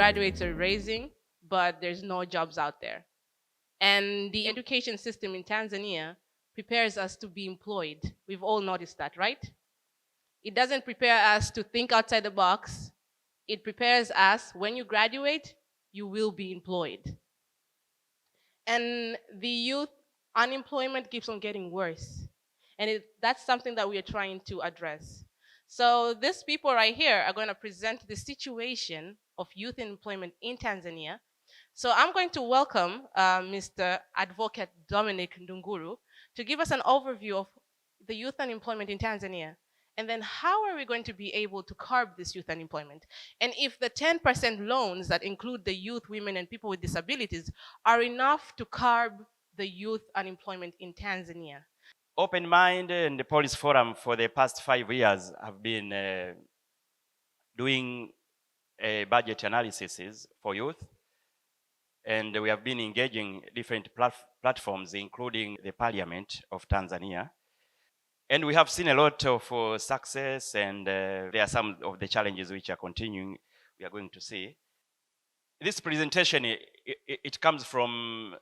graduates are raising, but there's no jobs out there. And the education system in Tanzania prepares us to be employed. We've all noticed that, right? It doesn't prepare us to think outside the box. It prepares us, when you graduate, you will be employed. And the youth unemployment keeps on getting worse. And that's something that we are trying to address. So these people right here are going to present the situation of youth employment in Tanzania. So I'm going to welcome Mr. Advocate Dominic Ndunguru to give us an overview of the youth unemployment in Tanzania. And then how are we going to be able to curb this youth unemployment? And if the 10% loans that include the youth, women, and people with disabilities are enough to curb the youth unemployment in Tanzania? Open Mind and the Policy Forum for the past 5 years have been doing budget analysis for youth. And we have been engaging different platforms, including the Parliament of Tanzania. And we have seen a lot of success, and there are some of the challenges which are continuing, we are going to see. This presentation, it comes from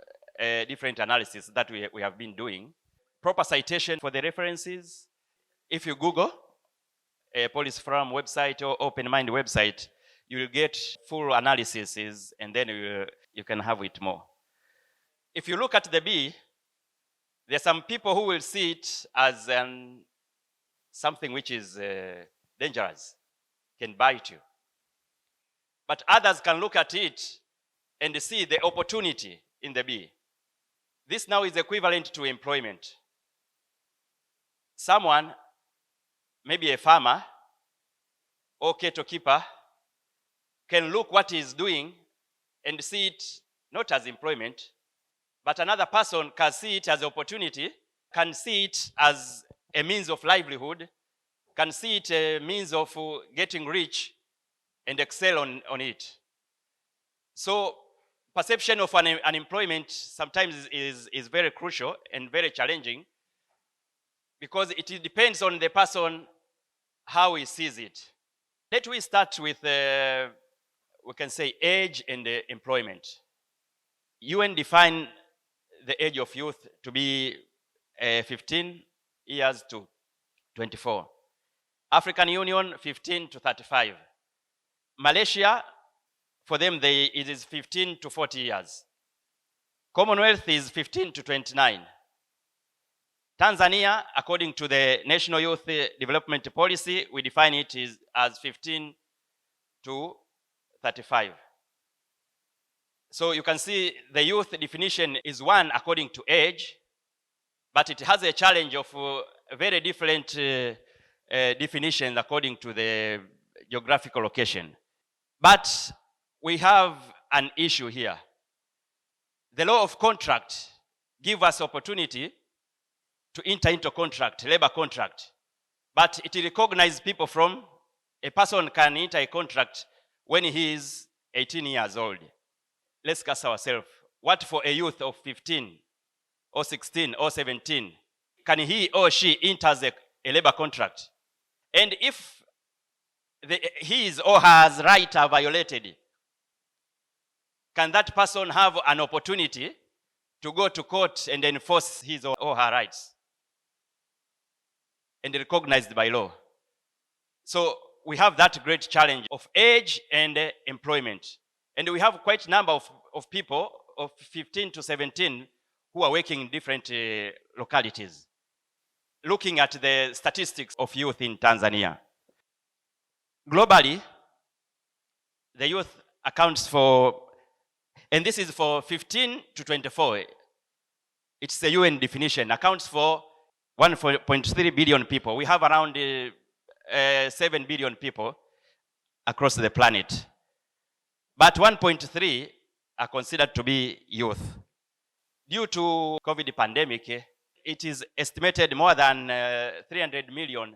different analysis that we have been doing. Proper citation for the references. If you Google a Policy Forum website or Open Mind website, you will get full analyses, and then you can have it more. If you look at the B, there are some people who will see it as something which is dangerous, can bite you. But others can look at it and see the opportunity in the B. This now is equivalent to employment. Someone, maybe a farmer or cattle keeper, can look what he's doing and see it not as employment, but another person can see it as opportunity, can see it as a means of livelihood, can see it a means of getting rich and excel on it. So perception of unemployment sometimes is very crucial and very challenging, because it depends on the person how he sees it. Let me start with we can say age and employment. UN define the age of youth to be 15 years to 24. African Union, 15 to 35. Malaysia, for them, it is 15 to 40 years. Commonwealth is 15 to 29. Tanzania, according to the National Youth Development Policy, we define it as 15 to 35. So you can see the youth definition is one according to age, but it has a challenge of very different definitions according to the geographical location. But we have an issue here. The law of contract gives us opportunity to enter into contract, labor contract, but it recognizes people from, a person can enter a contract when he is 18 years old. Let's ask ourselves, what for a youth of 15 or 16 or 17, can he or she enter a labor contract? And if his or her rights are violated, can that person have an opportunity to go to court and enforce his or her rights and recognized by law? So we have that great challenge of age and employment. And we have quite a number of people of 15 to 17 who are working in different localities. Looking at the statistics of youth in Tanzania. Globally, the youth accounts for, and this is for 15 to 24, it's the UN definition, accounts for 1.3 billion people. We have around 7 billion people across the planet. But 1.3 are considered to be youth. Due to COVID pandemic, it is estimated more than 300 million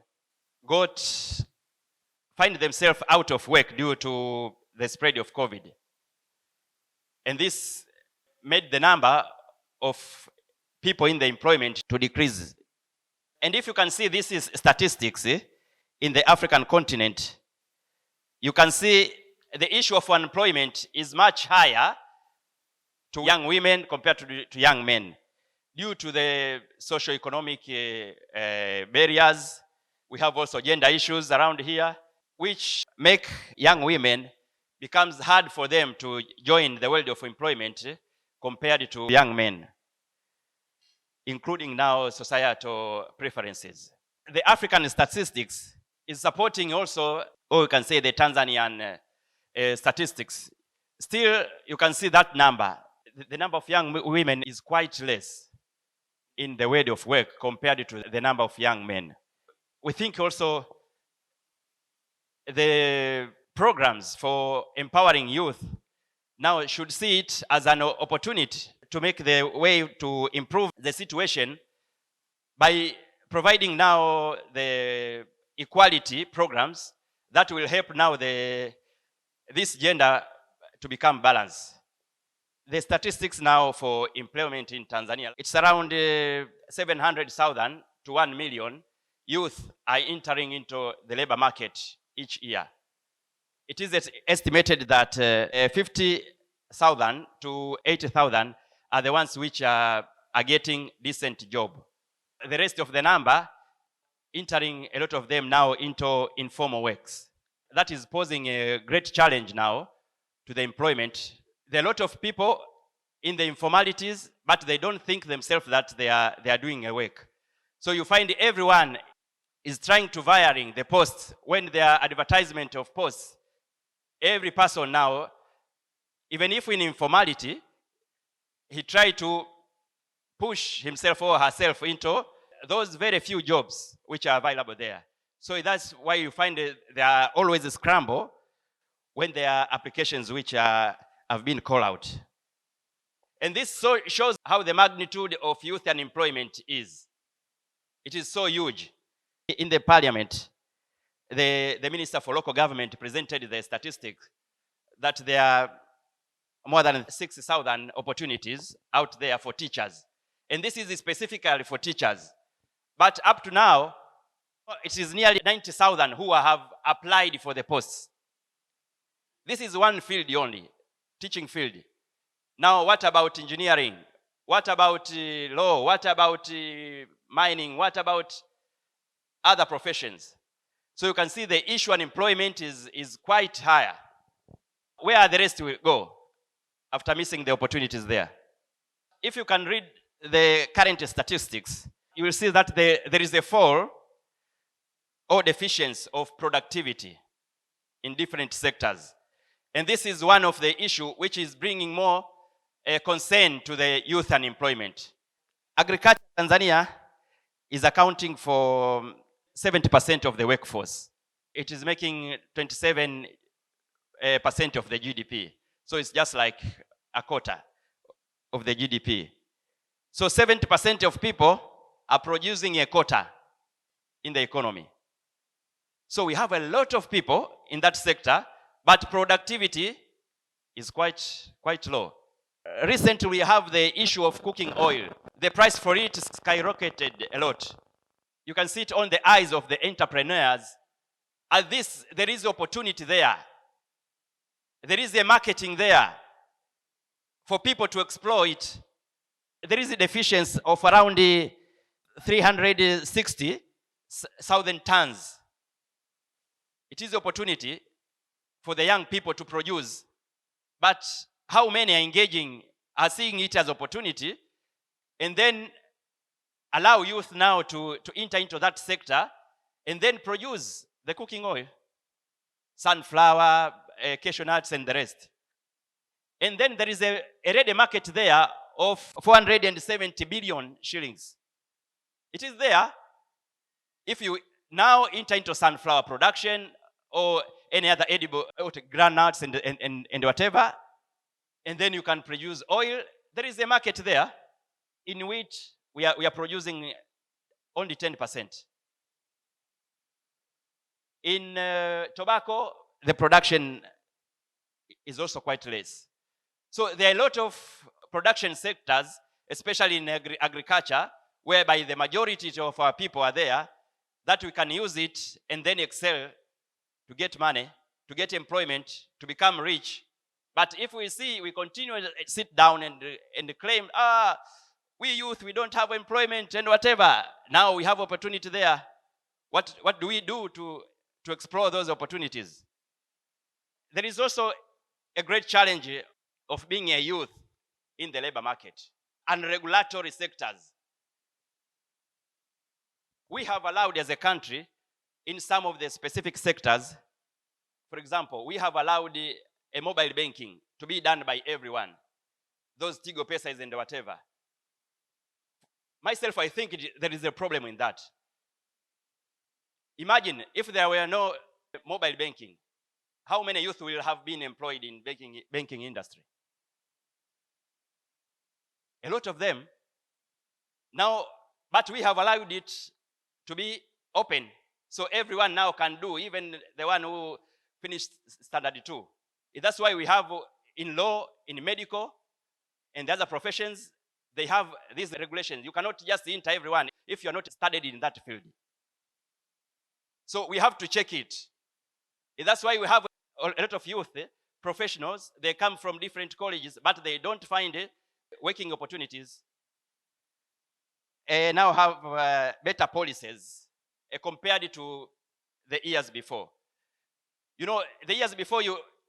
find themselves out of work due to the spread of COVID. And this made the number of people in the employment to decrease. And if you can see, this is statistics in the African continent. You can see the issue of unemployment is much higher to young women compared to young men due to the socio-economic barriers. We have also gender issues around here, which make young women becomes hard for them to join the world of employment compared to young men, including now societal preferences. The African statistics is supporting also, or you can say the Tanzanian statistics. Still, you can see that number. The number of young women is quite less in the world of work compared to the number of young men. We think also the programs for empowering youth now should see it as an opportunity to make the way to improve the situation by providing now the equality programs that will help now this gender to become balanced. The statistics now for employment in Tanzania, it's around 700,000 to 1 million youth are entering into the labor market each year. It is estimated that 50,000 to 80,000 are the ones which are getting decent job. The rest of the number entering, a lot of them now into informal works. That is posing a great challenge now to the employment. There are a lot of people in the informalities, but they don't think themselves that they are doing a work. So you find everyone is trying to varying the posts. When there are advertisement of posts, every person now, even if in informality, he tried to push himself or herself into those very few jobs which are available there. So that's why you find there are always a scramble when there are applications which have been called out. And this shows how the magnitude of youth unemployment is. It is so huge. In the parliament, the Minister for Local Government presented the statistics that there are more than 6,000 opportunities out there for teachers. And this is specifically for teachers. But up to now, it is nearly 90,000 who have applied for the posts. This is one field only, teaching field. Now, what about engineering? What about law? What about mining? What about other professions? So you can see the issue of unemployment is quite higher. Where are the rest will go after missing the opportunities there? If you can read the current statistics, you will see that there is a fall or deficiency of productivity in different sectors. And this is one of the issues which is bringing more concern to the youth unemployment. Agriculture in Tanzania is accounting for 70% of the workforce. It is making 27% of the GDP. So it's just like a quarter of the GDP. So 70% of people are producing a quarter in the economy. So we have a lot of people in that sector, but productivity is quite low. Recently, we have the issue of cooking oil. The price for it skyrocketed a lot. You can see it on the eyes of the entrepreneurs. At this, there is opportunity there. There is a marketing there for people to exploit. There is a deficiency of around 360,000 tons. It is opportunity for the young people to produce, but how many are engaging, are seeing it as opportunity, and then allow youth now to enter into that sector and then produce the cooking oil, sunflower, cashew nuts, and the rest. And then there is a ready market there of 470 billion shillings. It is there. If you now enter into sunflower production or any other edible granules and whatever, and then you can produce oil, there is a market there in which we are producing only 10%. In tobacco, the production is also quite less. So there are a lot of production sectors, especially in agriculture, whereby the majority of our people are there, that we can use it and then excel to get money to get employment, to become rich. But if we see, we continue to sit down and claim, we youth, we don't have employment and whatever. Now we have opportunity there. What do we do to explore those opportunities? There is also a great challenge of being a youth in the labor market and regulatory sectors. We have allowed as a country in some of the specific sectors, for example, we have allowed a mobile banking to be done by everyone. Those Tigo Pesas and whatever. Myself, I think there is a problem in that. Imagine if there were no mobile banking, how many youth will have been employed in banking industry? A lot of them. Now, but we have allowed it to be open. So everyone now can do, even the one who finished standard 2. That's why we have in law, in medical, and the other professions, they have these regulations. You cannot just enter everyone if you're not studied in that field. So we have to check it. That's why we have a lot of youth professionals. They come from different colleges, but they don't find working opportunities. Now have better policies compared to the years before. You know, the years before,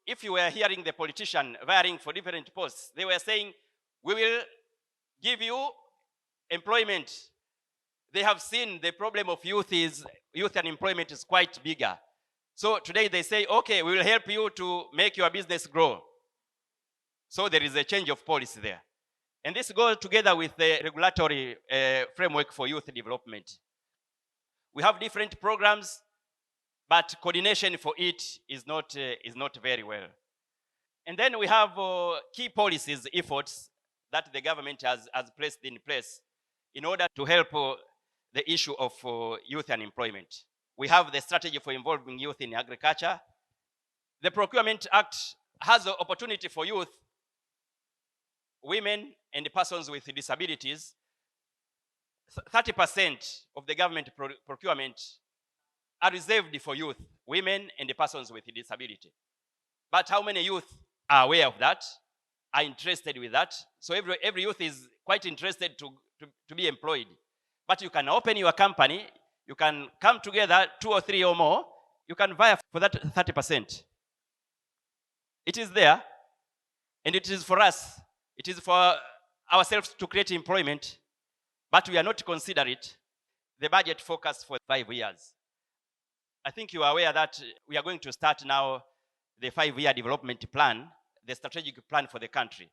if you were hearing the politician vying for different posts, they were saying, we will give you employment. They have seen the problem of youth unemployment is quite bigger. So today they say, okay, we will help you to make your business grow. So there is a change of policy there. And this goes together with the regulatory framework for youth development. We have different programs, but coordination for it is not very well. And then we have key policies, efforts that the government has placed in place in order to help the issue of youth unemployment. We have the strategy for involving youth in agriculture. The Procurement Act has an opportunity for youth, women, and persons with disabilities. 30% of the government procurement are reserved for youth, women, and persons with disability. But how many youth are aware of that, are interested with that? So every youth is quite interested to be employed. But you can open your company, you can come together, 2 or 3 or more, you can vie for that 30%. It is there, and it is for us. It is for ourselves to create employment, but we are not consider it. The budget forecast for 5 years. I think you are aware that we are going to start now the 5-year development plan, the strategic plan for the country.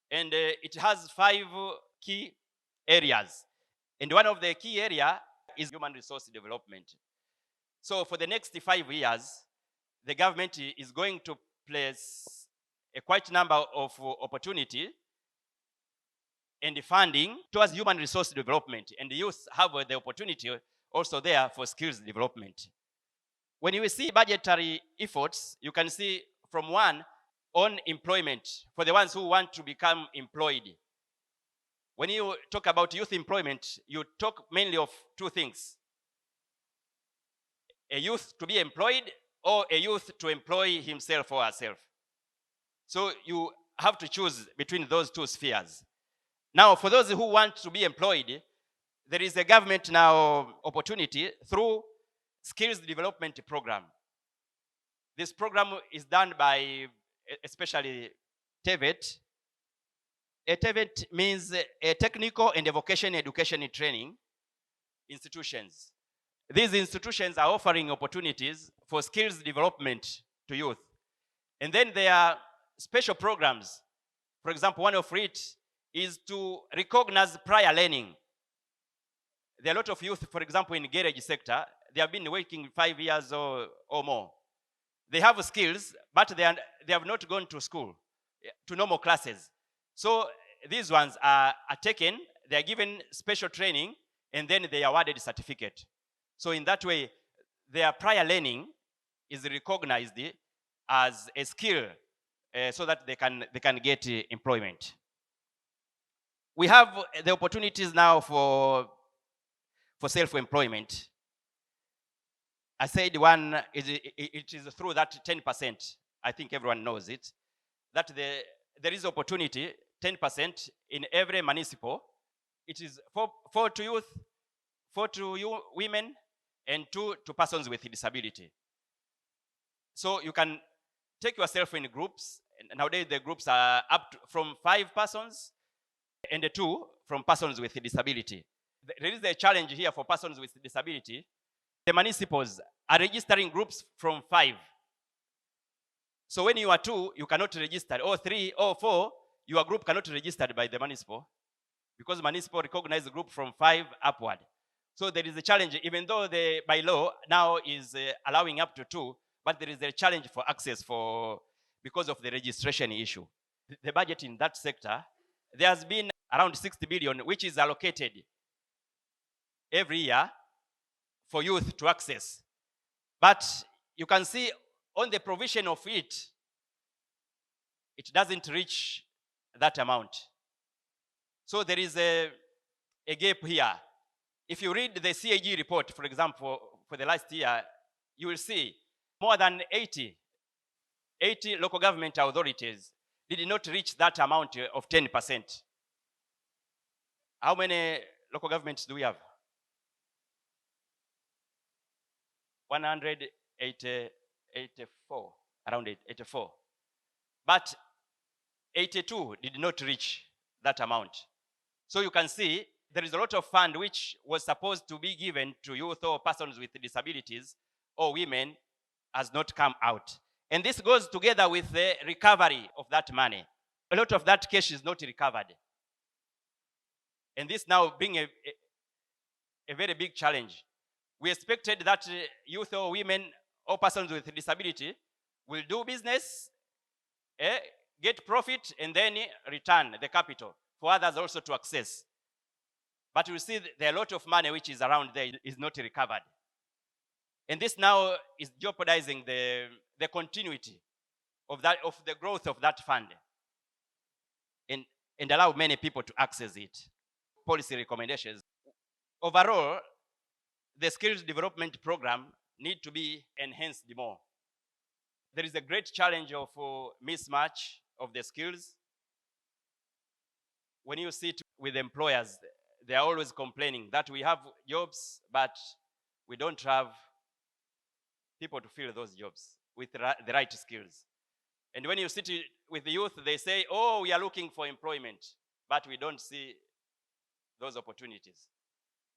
And it has 5 key areas. And one of the key areas is human resource development. So for the next 5 years, the government is going to place a quite number of opportunity and funding towards human resource development. And the youth have the opportunity also there for skills development. When you see budgetary efforts, you can see from 1 on employment for the ones who want to become employed. When you talk about youth employment, you talk mainly of 2 things. A youth to be employed or a youth to employ himself or herself. So you have to choose between those 2 spheres. Now, for those who want to be employed, there is a government now opportunity through skills development program. This program is done by especially TVET. A TVET means a technical and a vocational education training institutions. These institutions are offering opportunities for skills development to youth. And then there are special programs. For example, one of it is to recognize prior learning. There are a lot of youth, for example, in garage sector, they have been working 5 years or more. They have skills, but they have not gone to school, to normal classes. So these ones are taken, they are given special training, and then they are awarded a certificate. So in that way, their prior learning is recognized as a skill so that they can get employment. We have the opportunities now for self-employment. I said one is it is through that 10%. I think everyone knows it. That there is opportunity 10% in every municipal. It is four to youth, four to women, and 2 to persons with disability. So you can take yourself in groups. Nowadays the groups are up to, from 5 persons and 2 from persons with disability. There is a challenge here for persons with disability. The municipals are registering groups from 5. So when you are 2, you cannot register, or 3 or 4, your group cannot be registered by the municipal, because municipal recognize the group from 5 upward. So there is a challenge, even though the by law now is allowing up to 2, but there is a challenge for access because of the registration issue. The budget in that sector, there has been around 60 billion, which is allocated every year for youth to access. But you can see on the provision of it doesn't reach that amount. So there is a gap here. If you read the CAG report, for example, for the last year, you will see more than 80 local government authorities did not reach that amount of 10%. How many local governments do we have? 184, around 84. But 82 did not reach that amount. So you can see there is a lot of fund which was supposed to be given to youth or persons with disabilities or women has not come out. And this goes together with the recovery of that money. A lot of that cash is not recovered. And this now being a very big challenge. We expected that youth or women or persons with disability will do business, get profit, and then return the capital for others also to access. But you see there are a lot of money which is around there is not recovered. And this now is jeopardizing the continuity of the growth of that fund, and allow many people to access it. Policy recommendations. Overall, the skills development program need to be enhanced more. There is a great challenge of mismatch of the skills. When you sit with employers, they are always complaining that we have jobs, but we don't have people to fill those jobs with the right skills. And when you sit with the youth, they say, oh, we are looking for employment, but we don't see those opportunities.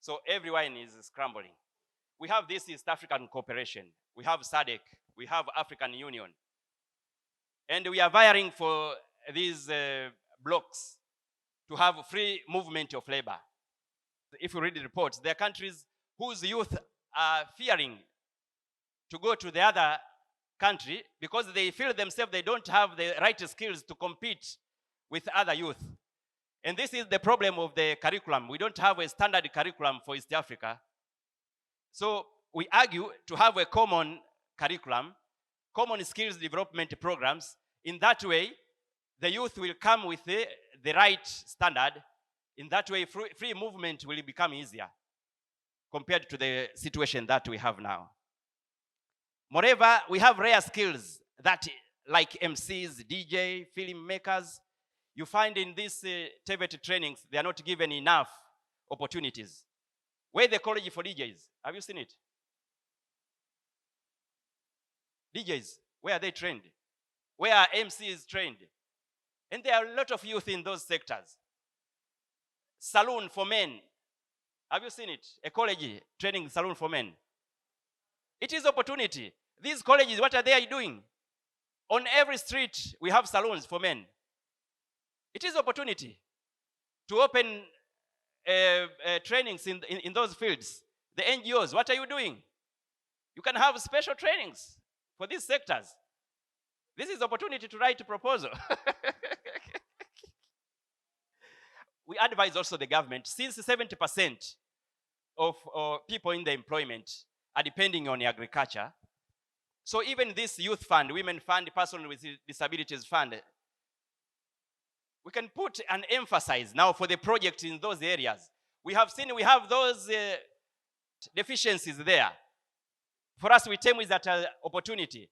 So everyone is scrambling. We have this East African cooperation. We have SADC. We have African Union. And we are vying for these blocks to have free movement of labor. If you read the reports, there are countries whose youth are fearing to go to the other country because they feel themselves they don't have the right skills to compete with other youth. And this is the problem of the curriculum. We don't have a standard curriculum for East Africa. So we argue to have a common curriculum, common skills development programs. In that way, the youth will come with the right standard. In that way, free movement will become easier compared to the situation that we have now. Moreover, we have rare skills that, like MCs, DJ, filmmakers, you find in these TVET trainings, they are not given enough opportunities. Where the college for DJs? Have you seen it? DJs, where are they trained? Where are MCs trained? And there are a lot of youth in those sectors. Saloon for men. Have you seen it? A college training saloon for men. It is opportunity. These colleges, what are they doing? On every street, we have saloons for men. It is opportunity to open trainings in those fields. The NGOs, what are you doing? You can have special trainings for these sectors. This is opportunity to write a proposal. We advise also the government, since 70% of people in the employment are depending on agriculture. So even this youth fund, women fund, person with disabilities fund, we can put an emphasis now for the project in those areas. We have seen we have those deficiencies there. For us, we term it that opportunity.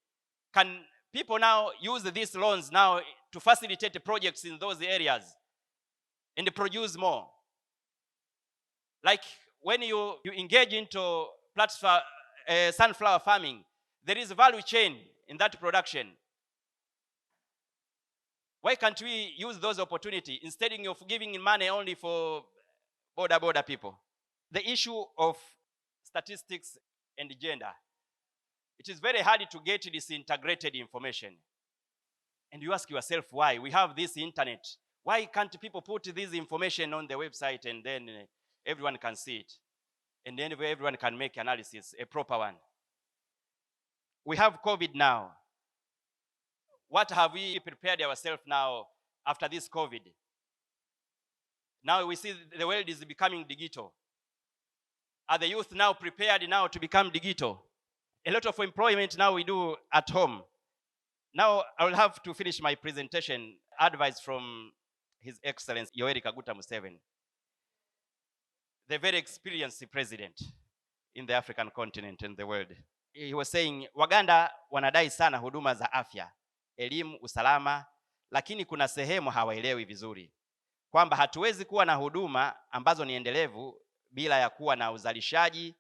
Can people now use these loans now to facilitate projects in those areas and produce more? Like when you engage into platform, sunflower farming, there is a value chain in that production. Why can't we use those opportunities instead of giving money only for border people? The issue of statistics and gender. It is very hard to get this integrated information. And you ask yourself why. We have this internet. Why can't people put this information on the website and then everyone can see it? And then everyone can make analysis, a proper one. We have COVID now. What have we prepared ourselves now after this COVID? Now we see the world is becoming digital. Are the youth now prepared now to become digital? A lot of employment now we do at home. Now I will have to finish my presentation. Advice from His Excellency Yoweri Kaguta Museveni, the very experienced president in the African continent and the world. He was saying, Waganda wanadai sana huduma za afya, elimu, usalama, lakini kuna sehemu hawaelewi vizuri kwamba hatuwezi kuwa na huduma ambazo ni endelevu bila ya kuwa na uzalishaji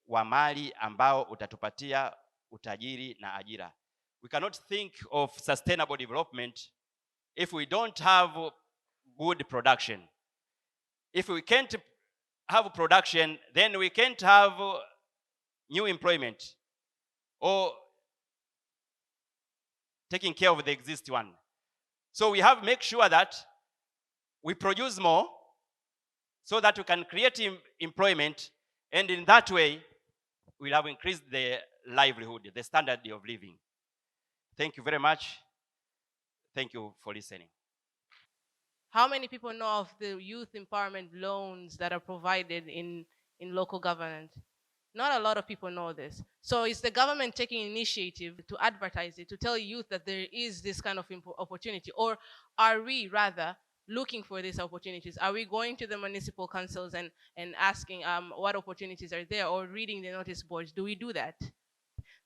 wa mali ambao utatupatia utajiri na ajira. We cannot think of sustainable development if we don't have good production. If we can't have production, then we can't have new employment or taking care of the existing one. So we have to make sure that we produce more so that we can create employment, and in that way we'll have increased the livelihood, the standard of living. Thank you very much. Thank you for listening. How many people know of the youth empowerment loans that are provided in local government? Not a lot of people know this. So is the government taking initiative to advertise it, to tell youth that there is this kind of opportunity? Or are we rather looking for these opportunities? Are we going to the municipal councils and asking what opportunities are there, or reading the notice boards? Do we do that?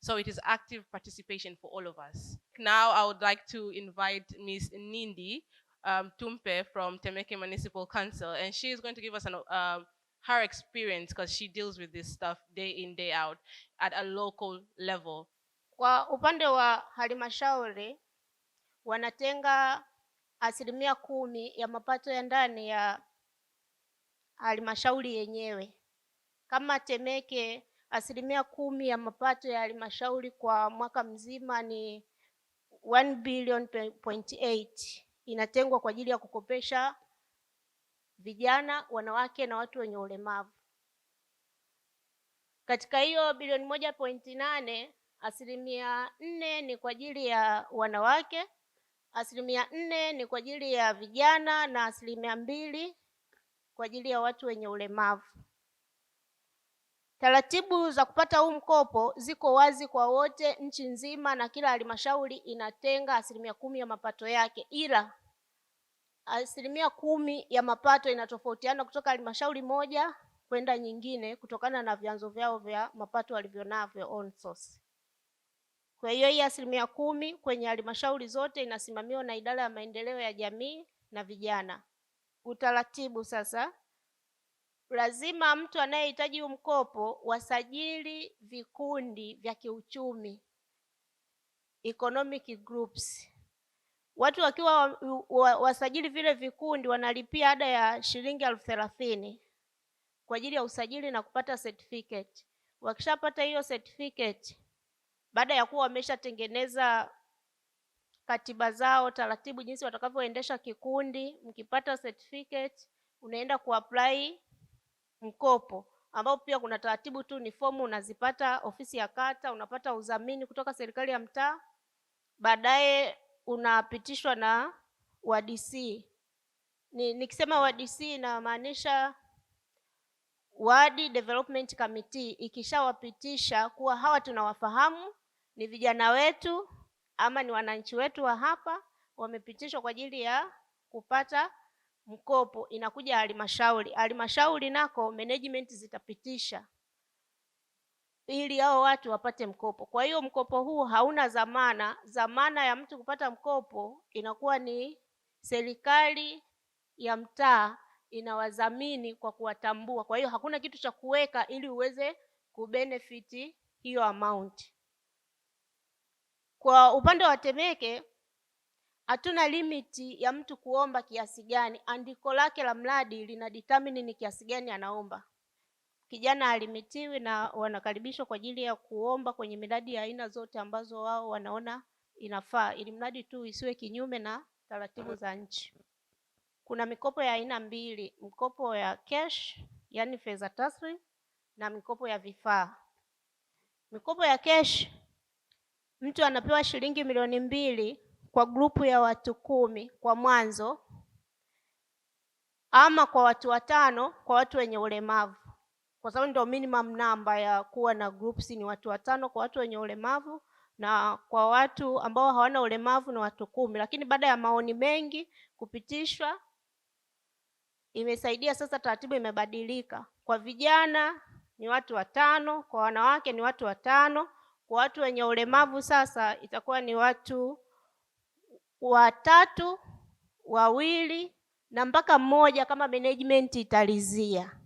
So it is active participation for all of us. Now I would like to invite Ms. Nindi Tumpe from Temeke Municipal Council, and she is going to give us her experience, because she deals with this stuff day in, day out at a local level. Kwa upande wa halmashauri wanatenga 10% ya mapato ya ndani ya halmashauri yenyewe. Kama Temeke, 10% ya mapato ya halmashauri kwa mwaka mzima ni 1 billion 8 inatengwa kwa ajili ya kukopesha vijana, wanawake na watu wenye ulemavu. Katika hiyo bilioni 1.8, 4% ni kwa ajili ya wanawake, 4% ni kwa ajili ya vijana, na 2% kwa ajili ya watu wenye ulemavu. Taratibu za kupata huu mkopo ziko wazi kwa wote nchi nzima, na kila halmashauri inatenga 10% ya mapato yake, ila 10% ya mapato inatofautiana kutoka halmashauri moja kwenda nyingine kutokana na vyanzo vyao vya mapato walivyonavyo on source. Kwa hiyo hii 10% kwenye halmashauri zote inasimamiwa na idara ya maendeleo ya jamii na vijana. Utaratibu sasa, lazima mtu anayehitaji mkopo wasajili vikundi vya kiuchumi, economic groups. Watu wakiwa wasajili vile vikundi wanalipia ada ya shilingi 30,000 kwa ajili ya usajili na kupata certificate. Wakishapata hiyo certificate, baada ya kuwa wameshatengeneza katiba zao, taratibu jinsi watakavyoendesha kikundi, mkipata certificate unaenda kuapply mkopo, ambao pia kuna taratibu tu, ni fomu unazipata ofisi ya kata, unapata udhamini kutoka serikali ya mtaa, baadaye unapitishwa na WDC. Nikisema WDC na maanisha Ward Development Committee. Ikishawapitisha kuwa hawa tunawafahamu, ni vijana wetu ama ni wananchi wetu wa hapa, wamepitishwa kwa ajili ya kupata mkopo, inakuja halmashauri. Halmashauri nako management zitapitisha ili hao watu wapate mkopo. Kwa hiyo mkopo huu hauna dhamana. Dhamana ya mtu kupata mkopo inakuwa ni serikali ya mtaa inawadhamini kwa kuwatambua. Kwa hiyo hakuna kitu cha kuweka ili uweze kubenefit hiyo amount. Kwa upande wa Temeke hatuna limiti ya mtu kuomba kiasi gani. Andiko lake la mradi lina determine ni kiasi gani anaomba. Kijana halimitiwi na wanakaribishwa kwa ajili ya kuomba kwenye miradi ya aina zote ambazo wao wanaona inafaa, ili mradi tu isiwe kinyume na taratibu za nchi. Kuna mikopo ya aina mbili, mkopo ya cash, yani fedha taslim, na mikopo ya vifaa. Mikopo ya cash, mtu anapewa shilingi milioni 2 kwa grupu ya watu 10 kwa mwanzo, ama kwa watu 5 kwa watu wenye ulemavu. Kwa sababu ndio minimum namba ya kuwa na groups ni watu 5 kwa watu wenye ulemavu, na kwa watu ambao hawana ulemavu ni watu 10. Lakini baada ya maoni mengi kupitishwa, imesaidia sasa taratibu imebadilika. Kwa vijana ni watu 5, kwa wanawake ni watu 5, kwa watu wenye ulemavu sasa itakuwa ni watu 3, 2 na mpaka 1 kama management italizia.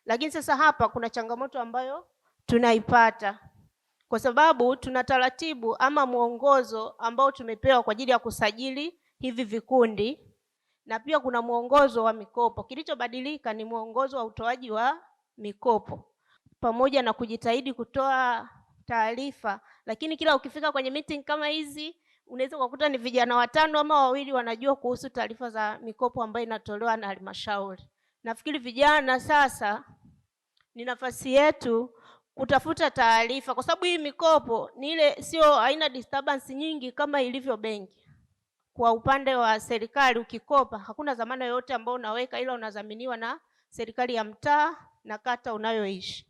Lakini sasa hapa kuna changamoto ambayo tunaipata, kwa sababu tuna taratibu ama mwongozo ambao tumepewa kwa ajili ya kusajili hivi vikundi, na pia kuna mwongozo wa mikopo. Kilichobadilika ni mwongozo wa utoaji wa mikopo, pamoja na kujitahidi kutoa taarifa. Lakini kila ukifika kwenye meeting kama hizi, unaweza kukuta ni vijana 5 ama 2 wanajua kuhusu taarifa za mikopo ambayo inatolewa na halmashauri. Nafikiri vijana sasa ni nafasi yetu kutafuta taarifa, kwa sababu hii mikopo ni ile sio haina disturbance nyingi kama ilivyo benki. Kwa upande wa serikali ukikopa hakuna dhamana yoyote ambayo unaweka, ila unadhaminiwa na serikali ya mtaa na kata unayoishi.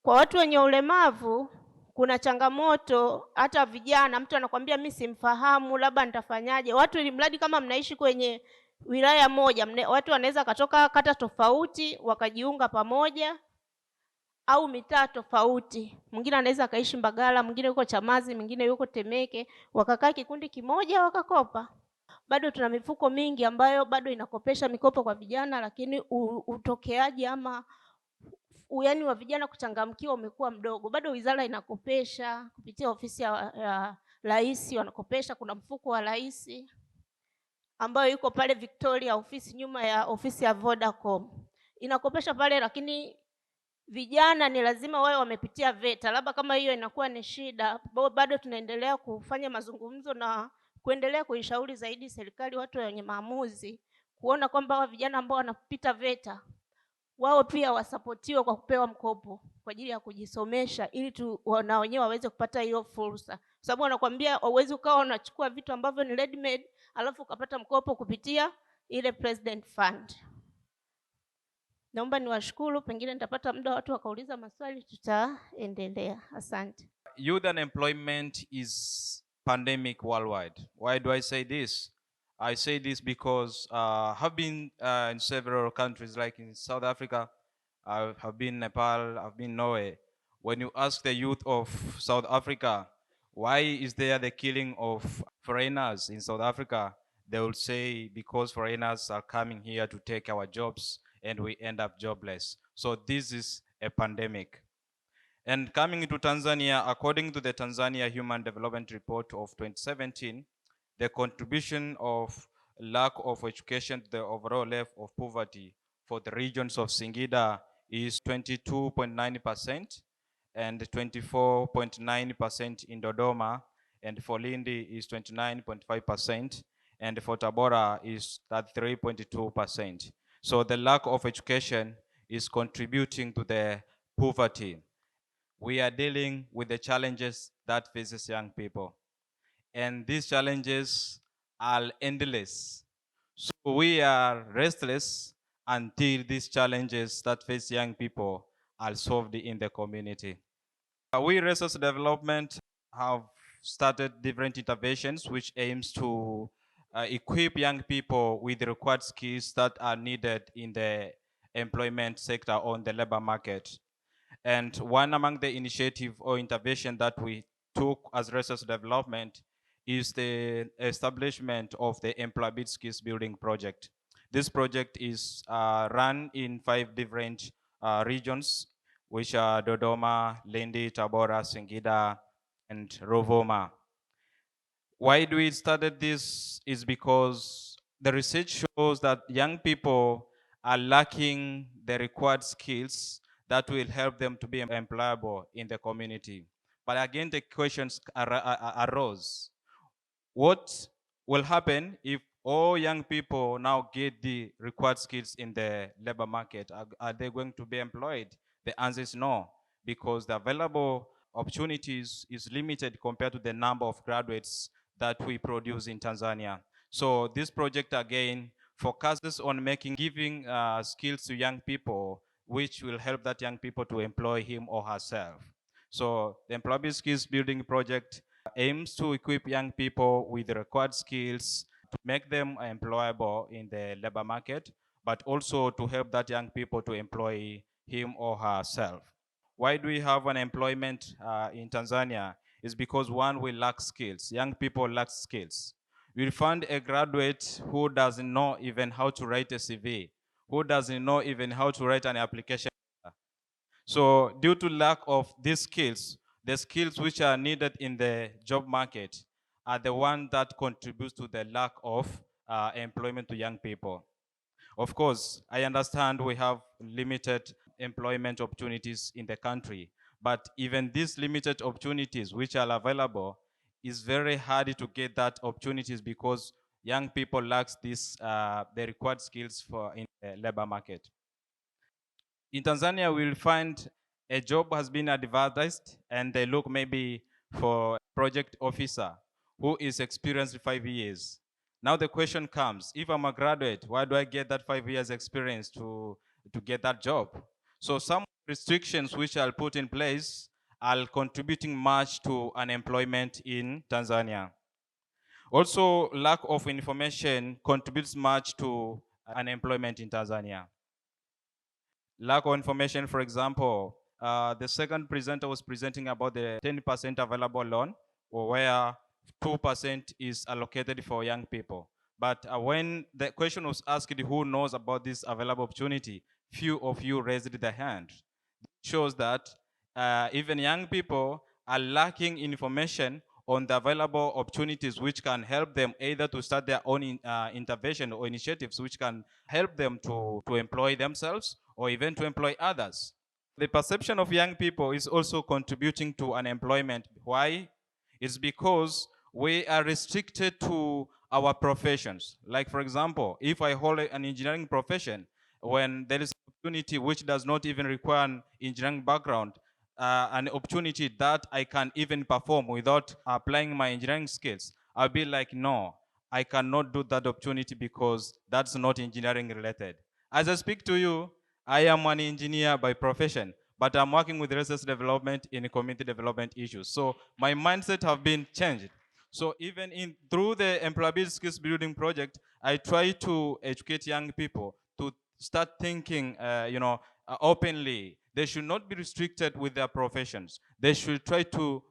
Kwa watu wenye ulemavu kuna changamoto, hata vijana, mtu anakuambia mimi simfahamu, labda nitafanyaje? Watu ili mradi kama mnaishi kwenye wilaya moja, watu wanaweza katoka kata tofauti wakajiunga pamoja, au mitaa tofauti. Mwingine anaweza kaishi Mbagala, mwingine yuko Chamazi, mwingine yuko Temeke, wakakaa kikundi kimoja wakakopa. Bado tuna mifuko mingi ambayo bado inakopesha mikopo kwa vijana, lakini utokeaji ama uyani wa vijana kuchangamkiwa umekuwa mdogo. Bado wizara inakopesha kupitia ofisi ya rais, wanakopesha. Kuna mfuko wa rais ambayo yuko pale Victoria, ofisi nyuma ya ofisi ya Vodacom, inakopesha pale, lakini vijana ni lazima wao wamepitia VETA. Labda kama hiyo inakuwa ni shida, bado tunaendelea kufanya mazungumzo na kuendelea kuishauri zaidi serikali, watu wenye maamuzi, kuona kwamba wa vijana ambao wanapita VETA wao pia wasapotiwe kwa kupewa mkopo kwa ajili ya kujisomesha, ili na wenyewe waweze kupata hiyo fursa. Sababu wanakuambia uwezi ukawa unachukua vitu ambavyo ni ready made alafu ukapata mkopo kupitia ile President Fund. Naomba niwashukuru, pengine nitapata muda watu wakauliza maswali, tutaendelea. Asante. Youth unemployment is pandemic worldwide. Why do I say this? I say this because I've been in several countries, like in South Africa, I have been Nepal, I've been Norway. When you ask the youth of South Africa, why is there the killing of foreigners in South Africa? They will say because foreigners are coming here to take our jobs and we end up jobless. So this is a pandemic. And coming to Tanzania, according to the Tanzania Human Development Report of 2017, the contribution of lack of education to the overall level of poverty for the regions of Singida is 22.9% and 24.9% in Dodoma, and for Lindi is 29.5%, and for Tabora is 33.2%. So the lack of education is contributing to the poverty. We are dealing with the challenges that faces young people, and these challenges are endless. So we are restless until these challenges that face young people are solved in the community. We Resource Development have started different interventions which aims to equip young people with the required skills that are needed in the employment sector on the labor market. And one among the initiative or intervention that we took as resource development is the establishment of the employability skills building project. This project is run in 5 different regions, which are Dodoma, Lindi, Tabora, Singida, and Rovuma. Why do we started this is because the research shows that young people are lacking the required skills that will help them to be employable in the community. But again, the questions arose. What will happen if all young people now get the required skills in the labor market? Are they going to be employed? The answer is no, because the available opportunities is limited compared to the number of graduates that we produce in Tanzania. So this project again focuses on giving skills to young people, which will help that young people to employ him or herself. So the employability skills building project aims to equip young people with the required skills to make them employable in the labor market, but also to help that young people to employ him or herself. Why do we have unemployment in Tanzania? Is because one, we lack skills. Young people lack skills. We'll find a graduate who doesn't know even how to write a CV, who doesn't know even how to write an application. So due to lack of these skills, the skills which are needed in the job market are the one that contributes to the lack of employment to young people. Of course, I understand we have limited employment opportunities in the country, but even these limited opportunities which are available, is very hard to get that opportunities because young people lack this the required skills for in the labor market. In Tanzania, we'll find a job has been advertised and they look maybe for a project officer who is experienced 5 years. Now the question comes, if I'm a graduate, why do I get that 5 years experience to get that job? So some restrictions which I'll put in place are contributing much to unemployment in Tanzania. Also, lack of information contributes much to unemployment in Tanzania. Lack of information, for example, the second presenter was presenting about the 10% available loan, or where 2% is allocated for young people. But when the question was asked who knows about this available opportunity, few of you raised the hand. It shows that even young people are lacking information on the available opportunities which can help them either to start their own intervention or initiatives which can help them to employ themselves or even to employ others. The perception of young people is also contributing to unemployment. Why? It's because we are restricted to our professions. Like, for example, if I hold an engineering profession, when there is an opportunity which does not even require an engineering background, an opportunity that I can even perform without applying my engineering skills, I'll be like, no, I cannot do that opportunity because that's not engineering related. As I speak to you, I am an engineer by profession, but I'm working with research development in community development issues. So my mindset have been changed. So even through the employability skills building project, I try to educate young people to start thinking, openly. They should not be restricted with their professions. They should try to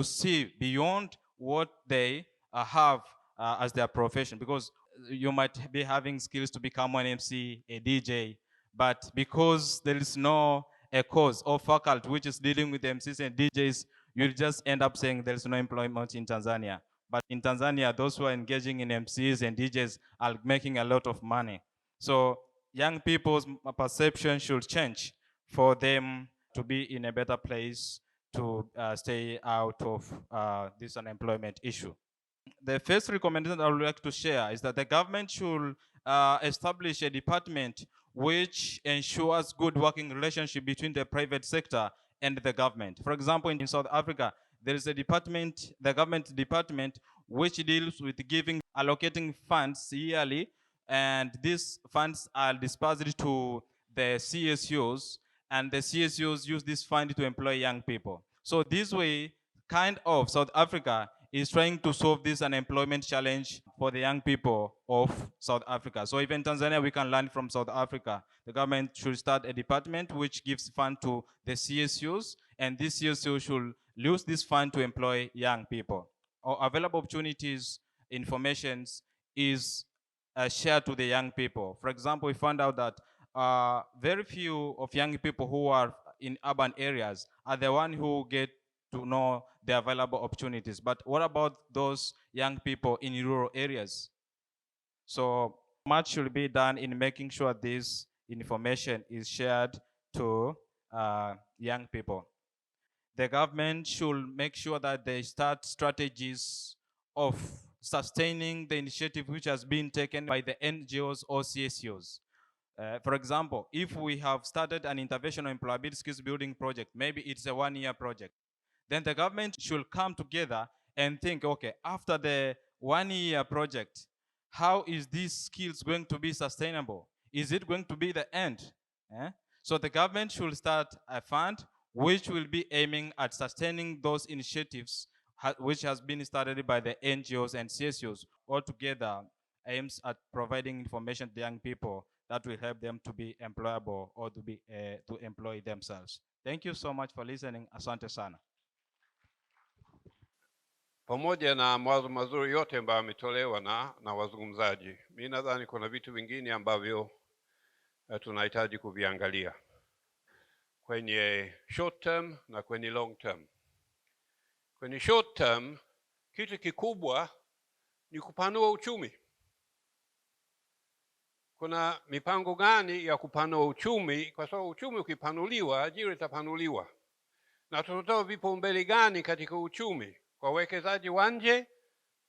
see beyond what they have as their profession, because you might be having skills to become an MC, a DJ, but because there is no a course or faculty which is dealing with MCs and DJs, you'll just end up saying there's no employment in Tanzania. But in Tanzania, those who are engaging in MCs and DJs are making a lot of money. So young people's perception should change for them to be in a better place to stay out of this unemployment issue. The first recommendation I would like to share is that the government should establish a department which ensures good working relationship between the private sector and the government. For example, in South Africa, there is a department, the government department, which deals with allocating funds yearly, and these funds are dispersed to the CSUs, and the CSUs use this fund to employ young people. So this way, kind of South Africa is trying to solve this unemployment challenge for for the young people of South Africa. So even Tanzania, we can learn from South Africa. The government should start a department which gives fund to the CSUs, and this CSU should use this fund to employ young people. Or available opportunities, information is shared to the young people. For example, we found out that very few of young people who are in urban areas are the one who get to know the available opportunities. But what about those young people in rural areas? So much should be done in making sure this information is shared to young people. The government should make sure that they start strategies of sustaining the initiative which has been taken by the NGOs or CSUs. For example, if we have started an intervention employability skills building project, maybe it's a 1-year project, then the government should come together and think, okay, after the 1-year project, how is these skills going to be sustainable? Is it going to be the end? So the government should start a fund which will be aiming at sustaining those initiatives which has been started by the NGOs and CSUs. Altogether aims at providing information to young people that will help them to be employable or to employ themselves. Thank you so much for listening. Asante sana. Pamoja na mawazo mazuri yote ambayo yametolewa na wazungumzaji, mimi nadhani kuna vitu vingine ambavyo tunahitaji kuviangalia kwenye short term na kwenye long term. Kwenye short term, kitu kikubwa ni kupanua uchumi. Kuna mipango gani ya kupanua uchumi? Kwa sababu uchumi ukipanuliwa, ajira itapanuliwa. Na tunatoa vipaumbele gani katika uchumi? Kwa uwekezaji wa nje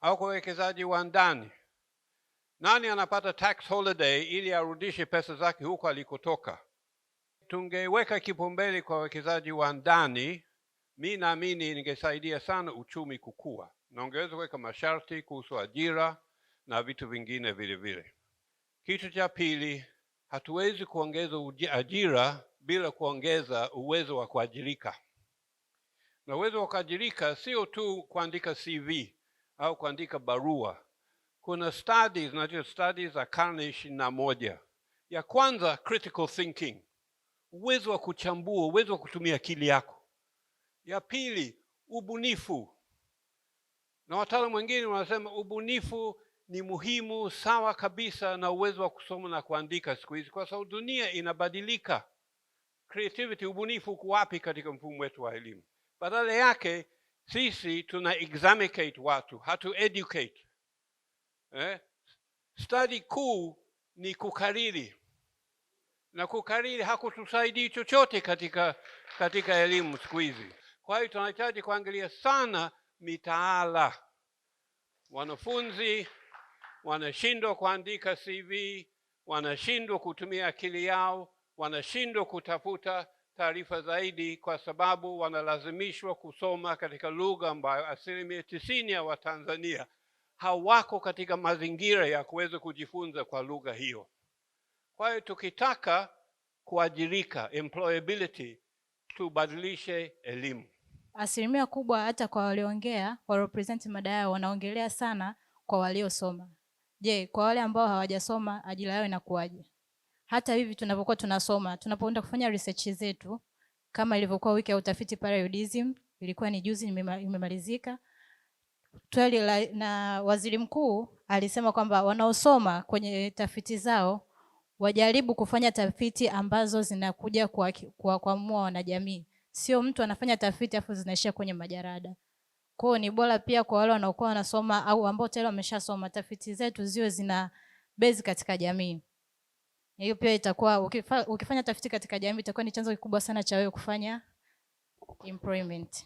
au kwa uwekezaji wa ndani? Nani anapata tax holiday ili arudishe pesa zake huko alikotoka? Tungeweka kipaumbele kwa uwekezaji wa ndani, mimi naamini ningesaidia sana uchumi kukua. Na ungeweza kuweka masharti kuhusu ajira na vitu vingine vile vile. Kitu cha pili, hatuwezi kuongeza ajira bila kuongeza uwezo wa kuajirika. Na uwezo wa kuajirika sio tu kuandika CV au kuandika barua. Kuna studies za karne 21. Ya kwanza, critical thinking, uwezo wa kuchambua, uwezo wa kutumia akili yako. Ya pili, ubunifu. Na wataalamu wengine wanasema ubunifu ni muhimu sawa kabisa na uwezo wa kusoma na kuandika siku hizi, kwa sababu dunia inabadilika. Creativity, ubunifu uko wapi katika mfumo wetu wa elimu? Badala yake sisi tuna examicate watu, hatu educate. Study kuu ni kukariri. Na kukariri hakutusaidii chochote katika elimu siku hizi. Kwa hiyo tunahitaji kuangalia sana mitaala. Wanafunzi wanashindwa kuandika CV, wanashindwa kutumia akili yao, wanashindwa kutafuta taarifa zaidi kwa sababu wanalazimishwa kusoma katika lugha ambayo 90% ya Watanzania hawako katika mazingira ya kuweza kujifunza kwa lugha hiyo. Kwa hiyo tukitaka kuajirika, employability, tubadilishe elimu. Asilimia kubwa hata kwa walioongea, wa represent mada yao wanaongelea sana kwa waliosoma. Je, kwa wale ambao hawajasoma ajira yao inakuwaje? Hata hivi tunapokuwa tunasoma, tunapoenda kufanya research zetu, kama ilivyokuwa wiki ya utafiti pale UDSM, ilikuwa ni juzi imemalizika. Na waziri mkuu alisema kwamba wanaosoma kwenye tafiti zao wajaribu kufanya tafiti ambazo zinakuja kuamua wanajamii. Sio mtu anafanya tafiti afu zinaishia kwenye majarada. Kwa hiyo ni bora pia kwa wale wanaokuwa wanasoma au ambao tayari wameshasoma, tafiti zetu ziwe zina base katika jamii. Hiyo pia itakuwa ukifanya tafiti katika jamii itakuwa ni chanzo kikubwa sana cha wewe kufanya employment.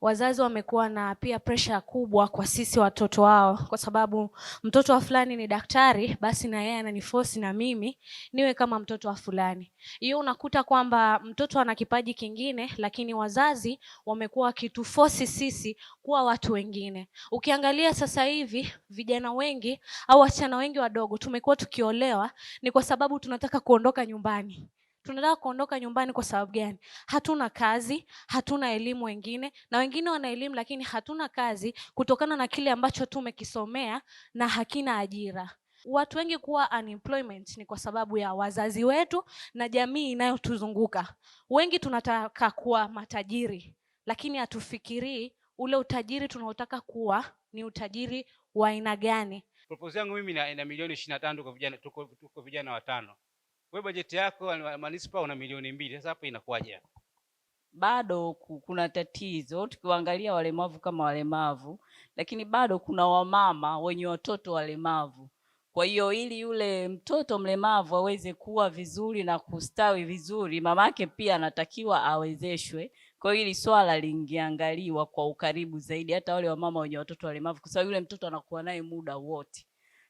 Wazazi wamekuwa na pia pressure kubwa kwa sisi watoto wao, kwa sababu mtoto wa fulani ni daktari, basi na yeye ananiforce na mimi niwe kama mtoto wa fulani. Hiyo unakuta kwamba mtoto ana kipaji kingine, lakini wazazi wamekuwa wakituforce sisi kuwa watu wengine. Ukiangalia sasa hivi vijana wengi au wasichana wengi wadogo tumekuwa tukiolewa ni kwa sababu tunataka kuondoka nyumbani. Tunataka kuondoka nyumbani kwa sababu gani? Hatuna kazi, hatuna elimu wengine, na wengine wana elimu lakini hatuna kazi kutokana na kile ambacho tumekisomea na hakina ajira. Watu wengi kuwa unemployment ni kwa sababu ya wazazi wetu na jamii inayotuzunguka. Wengi tunataka kuwa matajiri, lakini hatufikirii ule utajiri tunaotaka kuwa ni utajiri wa aina gani. Proposal yangu mimi ina milioni 25 kwa vijana, tuko vijana watano. Wewe bajeti yako manispa una milioni 2. Sasa hapo inakuwaje? Bado kuna tatizo tukiwaangalia walemavu kama walemavu, lakini bado kuna wamama wenye watoto walemavu. Kwa hiyo ili yule mtoto mlemavu aweze kuwa vizuri na kustawi vizuri, mamake pia anatakiwa awezeshwe. Kwa hiyo hili swala lingeangaliwa kwa ukaribu zaidi, hata wale wamama wenye watoto walemavu, kwa sababu yule mtoto anakuwa naye muda wote.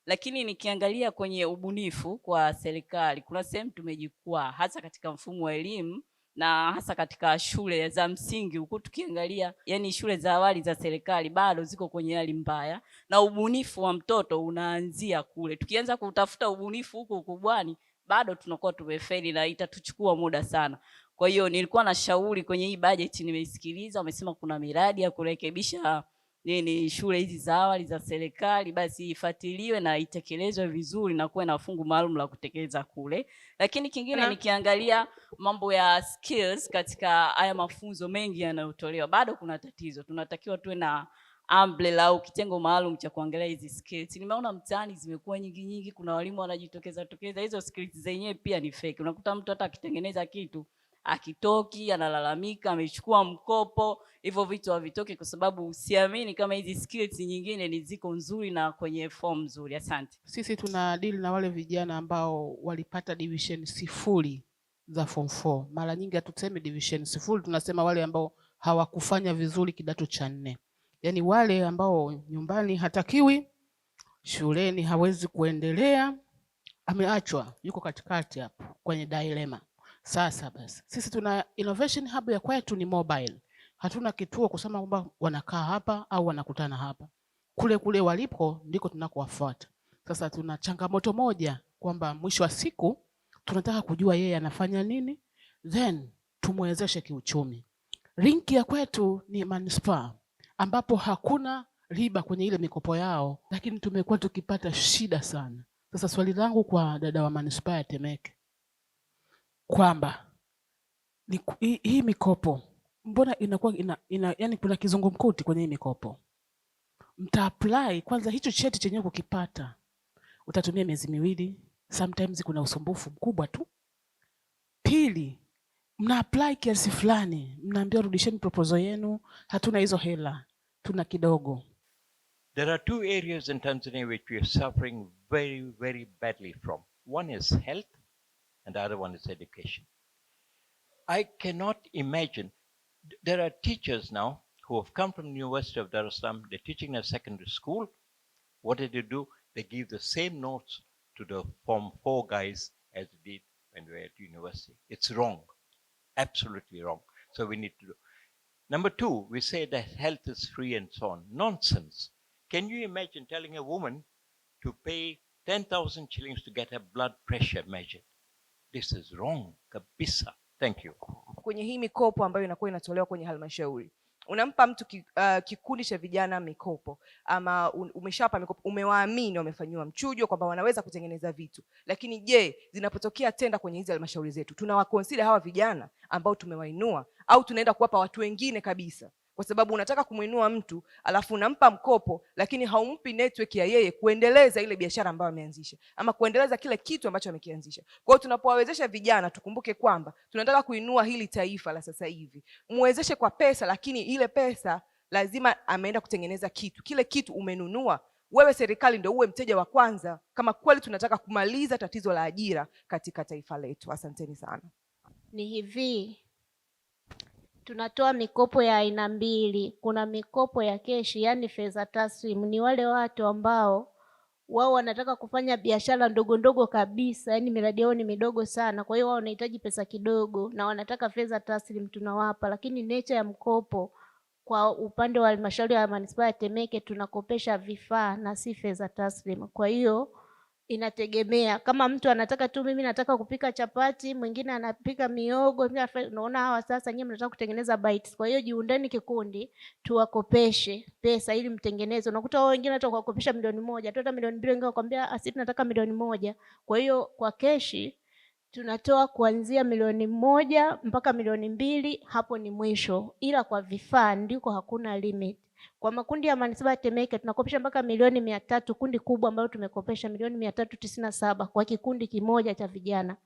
Lakini nikiangalia kwenye ubunifu kwa serikali, kuna sehemu tumejikwaa, hasa katika mfumo wa elimu na hasa katika shule za msingi huku tukiangalia, yani shule za awali za serikali bado ziko kwenye hali mbaya, na ubunifu wa mtoto unaanzia kule. Tukianza kutafuta ubunifu huko ukubwani, bado tunakuwa tumefeli na itatuchukua muda sana. Kwa hiyo nilikuwa na shauri kwenye hii budget, nimeisikiliza, wamesema kuna miradi ya kurekebisha shule hizi za awali za serikali, basi ifuatiliwe na itekelezwe vizuri na kuwe na fungu maalum la kutekeleza kule. Lakini kingine nikiangalia mambo ya skills katika haya mafunzo mengi yanayotolewa, bado kuna tatizo. Tunatakiwa tuwe na umbrella au kitengo maalum cha kuangalia hizi skills. Nimeona mtaani zimekuwa nyingi, kuna walimu wanajitokeza hizo skills zenyewe pia ni fake. Unakuta mtu hata akitengeneza kitu akitoki, analalamika amechukua mkopo, hivyo vitu havitoki, kwa sababu siamini kama hizi skills nyingine ni ziko nzuri na kwenye form nzuri. Asante. Sisi tuna deal na wale vijana ambao walipata division 0 za form 4. Mara nyingi hatusemi division 0, tunasema wale ambao hawakufanya vizuri kidato cha 4. Yaani wale ambao nyumbani hatakiwi, shuleni hawezi kuendelea, ameachwa, yuko katikati hapo kwenye dilemma. Sasa basi sisi tuna innovation hub ya kwetu ni mobile. Hatuna kituo kusema kwamba wanakaa hapa au wanakutana hapa. Kule walipo ndiko tunakowafuata. Sasa tuna changamoto moja kwamba mwisho wa siku tunataka kujua yeye anafanya nini, then tumwezeshe kiuchumi. Rinki ya kwetu ni manispaa ambapo hakuna riba kwenye ile mikopo yao, lakini tumekuwa tukipata shida sana. Sasa swali langu kwa dada wa manispaa ya Temeke kwamba hii mikopo mbona inakuwa yani kuna kizungumkuti kwenye hii mikopo. Mta apply kwanza, hicho cheti chenyewe kukipata utatumia miezi 2, sometimes kuna usumbufu mkubwa tu. Pili, mna apply kiasi fulani, mnaambia rudisheni proposal yenu, hatuna hizo hela, tuna kidogo. There are 2 areas in Tanzania which we are suffering very, very badly from. One is health and the other one is education. I cannot imagine, there are teachers now who have come from the University of Dar es Salaam, they're teaching in a secondary school. What did they do? They give the same notes to the Form 4 guys as they did when we were at university. It's wrong, absolutely wrong. So we need to do. Number 2, we say that health is free and so on. Nonsense. Can you imagine telling a woman to pay 10,000 shillings to get her blood pressure measured? This is wrong kabisa. Thank you. Kwenye hii mikopo ambayo inakuwa inatolewa kwenye halmashauri, unampa mtu kikundi cha vijana mikopo, ama umeshapa mikopo, umewaamini, wamefanywa mchujo kwamba wanaweza kutengeneza vitu, lakini je, zinapotokea tenda kwenye hizo halmashauri zetu, tunawaconsider hawa vijana ambao tumewainua, au tunaenda kuwapa watu wengine kabisa? Kwa sababu unataka kumuinua mtu alafu unampa mkopo, lakini haumpi network ya yeye kuendeleza ile biashara ambayo ameanzisha ama kuendeleza kile kitu ambacho amekianzisha. Kwa hiyo tunapowawezesha vijana, tukumbuke kwamba tunataka kuinua hili taifa la sasa hivi. Muwezeshe kwa pesa, lakini ile pesa lazima ameenda kutengeneza kitu. Kile kitu umenunua wewe, serikali ndio uwe mteja wa kwanza, kama kweli tunataka kumaliza tatizo la ajira katika taifa letu. Asanteni sana. Ni hivi, tunatoa mikopo ya aina 2. Kuna mikopo ya keshi, yani fedha taslimu. Ni wale watu ambao wao wanataka kufanya biashara ndogo ndogo kabisa, yani miradi yao ni midogo sana, kwa hiyo wao wanahitaji pesa kidogo na wanataka fedha taslimu, tunawapa. Lakini nature ya mkopo kwa upande wa halmashauri ya manispaa ya Temeke tunakopesha vifaa na si fedha taslimu. Kwa hiyo Inategemea, kama mtu anataka tu, mimi nataka kupika chapati, mwingine anapika miogo, unaona hawa sasa nyinyi mnataka kutengeneza bites. Kwa hiyo jiundeni kikundi, tuwakopeshe pesa ili mtengeneze. Unakuta wao wengine hata kuwakopesha milioni 1, hata milioni 2, wengine wakwambia sisi tunataka milioni 1. Kwa hiyo kwa keshi tunatoa kuanzia milioni 1 mpaka milioni 2, hapo ni mwisho, ila kwa vifaa ndiko hakuna limit. Kwa makundi ya manispaa ya Temeke tunakopesha mpaka milioni 300, kundi kubwa ambalo tumekopesha milioni 397 kwa kikundi kimoja cha vijana.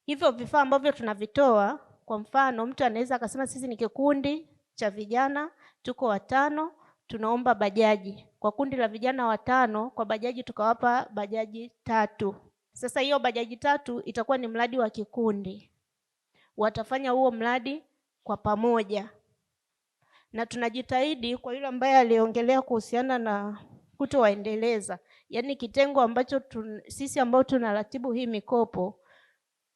Hivyo vifaa ambavyo tunavitoa, kwa mfano mtu anaweza akasema sisi ni kikundi cha vijana tuko 5, tunaomba bajaji. Kwa kundi la vijana 5, kwa bajaji tukawapa bajaji 3. Sasa hiyo bajaji 3 itakuwa ni mradi wa kikundi, watafanya huo mradi kwa pamoja. Na tunajitahidi kwa yule ambaye aliongelea kuhusiana na kutowaendeleza, yaani kitengo ambacho sisi ambao tunaratibu hii mikopo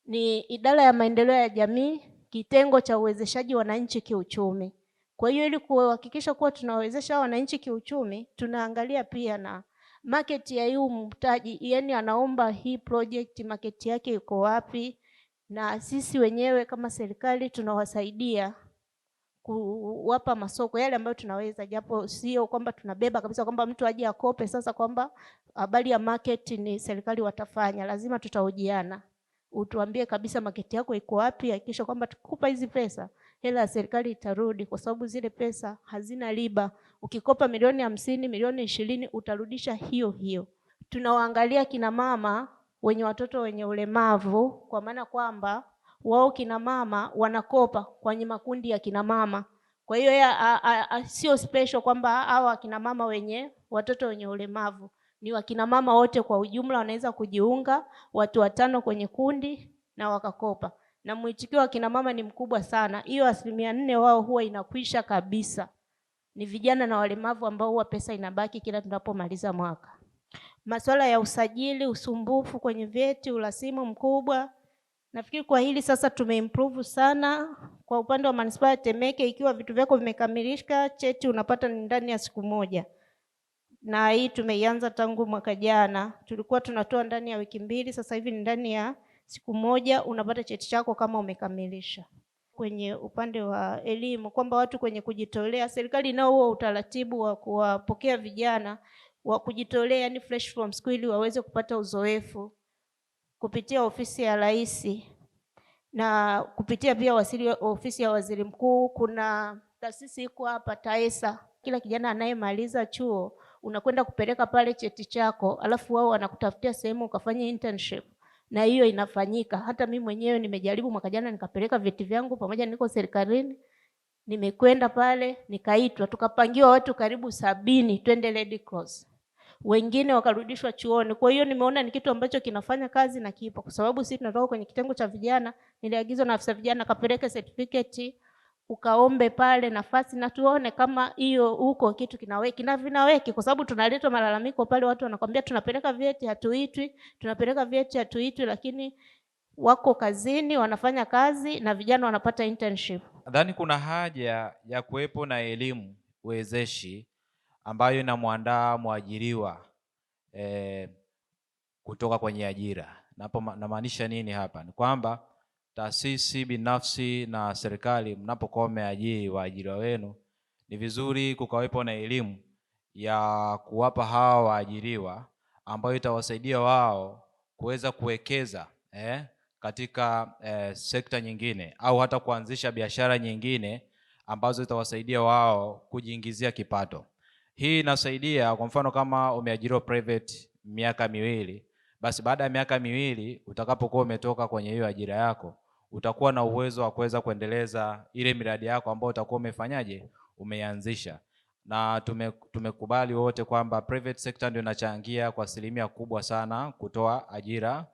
ni idara ya maendeleo ya jamii, kitengo cha uwezeshaji wananchi kiuchumi. Kwa hiyo ili kuhakikisha kuwa tunawezesha wananchi kiuchumi, tunaangalia pia na market ya hii mtaji, yaani anaomba hii project market yake iko wapi, na sisi wenyewe kama serikali tunawasaidia kuwapa masoko yale ambayo tunaweza, japo sio kwamba tunabeba kabisa kwamba mtu aje akope sasa kwamba habari ya market ni serikali watafanya. Lazima tutahojiana, utuambie kabisa market yako iko wapi, hakikisha kwamba tukupa hizi pesa, hela ya serikali itarudi, kwa sababu zile pesa hazina riba. Ukikopa milioni 50, milioni 20 utarudisha hiyo hiyo. Tunawaangalia kina mama wenye watoto wenye ulemavu, kwa maana kwamba wao kina mama wanakopa kwenye makundi ya kina mama. Kwa hiyo sio special kwamba hawa kina mama wenye watoto wenye ulemavu, ni wakina mama wote kwa ujumla wanaweza kujiunga, watu 5 kwenye kundi na wakakopa. Na mwitikio wa kina mama ni mkubwa sana. Hiyo 4% wao huwa inakwisha kabisa. Ni vijana na walemavu ambao huwa pesa inabaki kila tunapomaliza mwaka. Masuala ya usajili, usumbufu kwenye vyeti, urasimu mkubwa. Nafikiri kwa hili sasa tumeimprove sana. Kwa upande wa manispaa ya Temeke, ikiwa vitu vyako vimekamilika, cheti unapata ndani ya siku 1. Na hii tumeianza tangu mwaka jana. Tulikuwa tunatoa ndani ya wiki 2, sasa hivi ni ndani ya siku 1 unapata cheti chako kama umekamilisha. Kwenye upande wa elimu, kwamba watu kwenye kujitolea, serikali inao huo utaratibu wa kuwapokea vijana wa kujitolea, yani fresh from school, ili waweze kupata uzoefu kupitia ofisi ya Rais na kupitia pia ofisi ya Waziri Mkuu. Kuna taasisi iko hapa TAESA, kila kijana anayemaliza chuo unakwenda kupeleka pale cheti chako, alafu wao wanakutafutia sehemu ukafanya internship, na hiyo inafanyika. Hata mimi mwenyewe nimejaribu mwaka jana nikapeleka vyeti vyangu pamoja, niko serikalini, nimekwenda pale nikaitwa, tukapangiwa watu karibu 70 twende Red Cross, wengine wakarudishwa chuoni. Kwa hiyo nimeona ni kitu ambacho kinafanya kazi na kipo, kwa sababu sisi tunatoka kwenye kitengo cha vijana. Niliagizwa na afisa vijana kapeleke certificate, ukaombe pale nafasi, na tuone kama hiyo huko kitu kinaweki na vinaweki, kwa sababu tunaletwa malalamiko pale, watu wanakwambia tunapeleka vyeti hatuitwi, tunapeleka vyeti hatuitwi, lakini wako kazini wanafanya kazi na vijana wanapata internship. Nadhani kuna haja ya kuwepo na elimu wezeshi ambayo inamwandaa mwajiriwa kutoka kwenye ajira. Namaanisha nini hapa? Ni kwamba taasisi binafsi na serikali, mnapokuwa mmeajiri waajiriwa wenu, ni vizuri kukawepo na elimu ya kuwapa hawa waajiriwa ambayo itawasaidia wao kuweza kuwekeza katika sekta nyingine, au hata kuanzisha biashara nyingine ambazo itawasaidia wao kujiingizia kipato. Hii inasaidia, kwa mfano kama umeajiriwa private miaka 2, basi baada ya miaka 2 utakapokuwa umetoka kwenye hiyo ajira yako, utakuwa na uwezo wa kuweza kuendeleza ile miradi yako ambayo utakuwa umefanyaje, umeanzisha. Na tumekubali wote kwamba private sector ndio inachangia kwa 1% kubwa sana kutoa ajira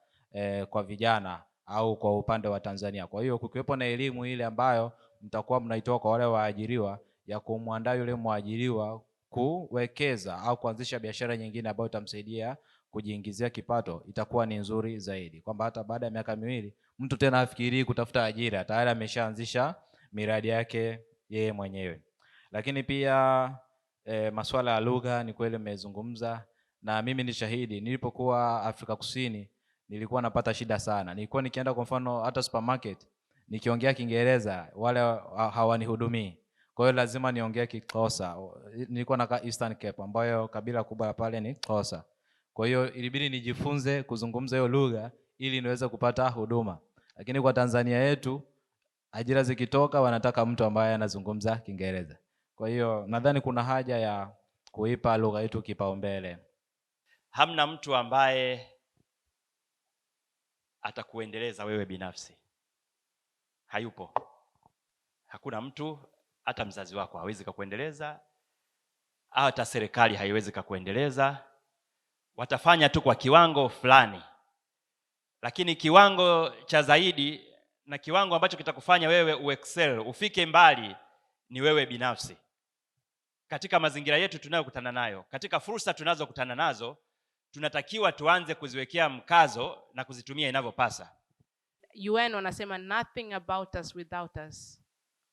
kwa vijana au kwa upande wa Tanzania. Kwa hiyo kukiwepo na elimu ile ambayo mtakuwa mnaitoa kwa wale waajiriwa, ya kumwandaa yule mwajiriwa kuwekeza au kuanzisha biashara nyingine ambayo itamsaidia kujiingizia kipato, itakuwa ni nzuri zaidi, kwamba hata baada ya miaka 2 mtu tena afikirii kutafuta ajira, tayari ameshaanzisha miradi yake yeye mwenyewe. Lakini pia masuala ya lugha, ni kweli mmezungumza. na mimi ni shahidi. Nilipokuwa Afrika Kusini nilikuwa napata shida sana. Nilikuwa nikienda kwa mfano hata supermarket nikiongea Kiingereza wale hawanihudumii. Kwa hiyo lazima niongee Kixhosa. Nilikuwa nakaa Eastern Cape ambayo kabila kubwa pale ni Xhosa. Kwa hiyo ilibidi nijifunze kuzungumza hiyo lugha ili niweze kupata huduma. Lakini kwa Tanzania yetu ajira zikitoka wanataka mtu ambaye anazungumza Kiingereza. Kwa hiyo nadhani kuna haja ya kuipa lugha yetu kipaumbele. Hamna mtu ambaye atakuendeleza wewe binafsi. Hayupo. Hakuna mtu, hata mzazi wako hawezi kukuendeleza, hata serikali haiwezi kukuendeleza. Watafanya tu kwa kiwango fulani. Lakini kiwango cha zaidi na kiwango ambacho kitakufanya wewe uexcel, ufike mbali, ni wewe binafsi. Katika mazingira yetu tunayokutana nayo, katika fursa tunazokutana nazo, tunatakiwa tuanze kuziwekea mkazo na kuzitumia inavyopasa. UN wanasema nothing about us without us.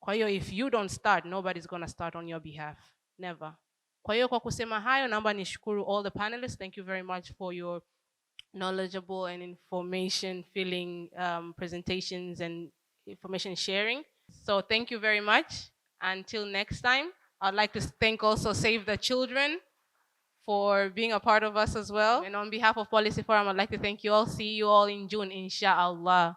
Kwa hiyo if you don't start, nobody's going to start on your behalf. Never. Kwa hiyo kwa kusema hayo, naomba nishukuru all the panelists. Thank you very much for your knowledgeable and information filling presentations and information sharing. So thank you very much. Until next time, I'd like to thank also Save the Children for being a part of us as well. And on behalf of Policy Forum, I'd like to thank you all. See you all in June, inshallah.